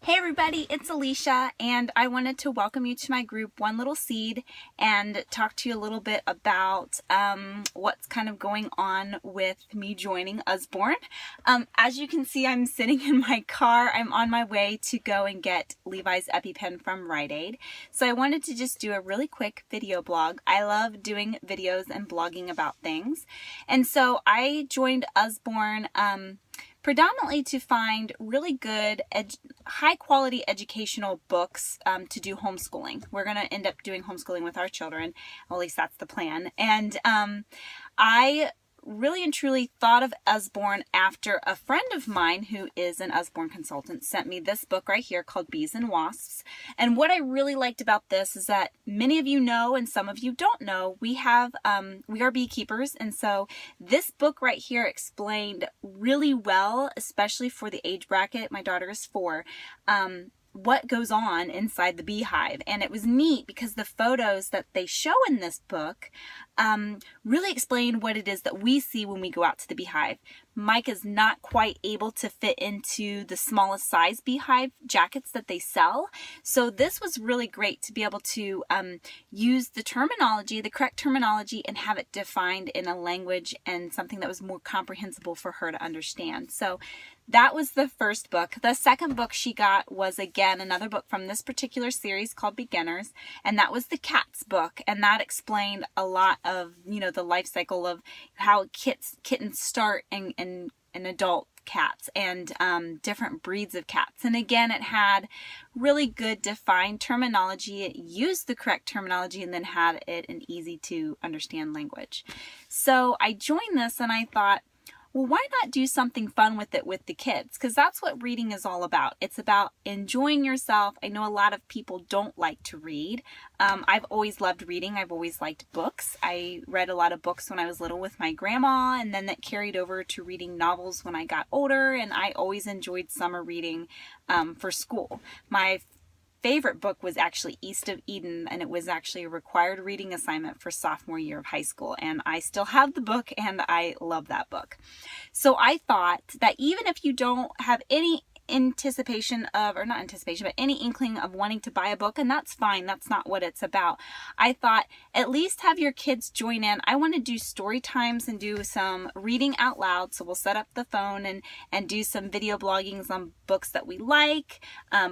Hey everybody, it's Alicia, and I wanted to welcome you to my group One Little Seed and talk to you a little bit about what's kind of going on with me joining Usborne. As you can see, I'm sitting in my car. I'm on my way to go and get Levi's EpiPen from Rite Aid. So I wanted to just do a really quick video blog. I love doing videos and blogging about things. And so I joined Usborne predominantly to find really good, high quality educational books to do homeschooling. We're going to end up doing homeschooling with our children, well, at least that's the plan. And I really and truly thought of Usborne after a friend of mine who is an Usborne consultant sent me this book right here called Bees and Wasps. And what I really liked about this is that many of you know and some of you don't know, we are beekeepers, and so this book right here explained really well, especially for the age bracket. My daughter is 4. What goes on inside the beehive. And it was neat because the photos that they show in this book really explain what it is that we see when we go out to the beehive. Mike is not quite able to fit into the smallest size beehive jackets that they sell. So this was really great to be able to use the terminology, the correct terminology, and have it defined in a language and something that was more comprehensible for her to understand. So that was the first book. The second book she got was, again, another book from this particular series called Beginners, and that was the Cats book, and that explained a lot of, the life cycle of how kittens start and adult cats and different breeds of cats. And again, it had really good defined terminology. It used the correct terminology and then had it an easy to understand language. So I joined this and I thought, well, why not do something fun with it with the kids? Because that's what reading is all about. It's about enjoying yourself. I know a lot of people don't like to read. I've always loved reading. I've always liked books. I read a lot of books when I was little with my grandma, and then that carried over to reading novels when I got older, and I always enjoyed summer reading for school. My favorite book was actually East of Eden, and it was actually a required reading assignment for sophomore year of high school, and I still have the book and I love that book. So I thought that even if you don't have any anticipation of, or not anticipation, but any inkling of wanting to buy a book, and that's fine, that's not what it's about, I thought at least have your kids join in. I want to do story times and do some reading out loud, so we'll set up the phone and do some video bloggings on books that we like,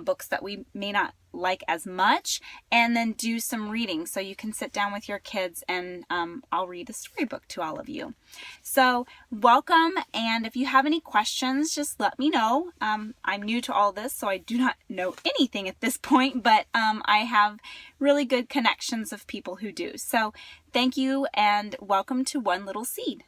books that we may not like as much, and then do some reading so you can sit down with your kids and I'll read a storybook to all of you. So welcome, and if you have any questions, just let me know. I'm new to all this, so I do not know anything at this point, but I have really good connections of people who do. So thank you and welcome to One Little Seed.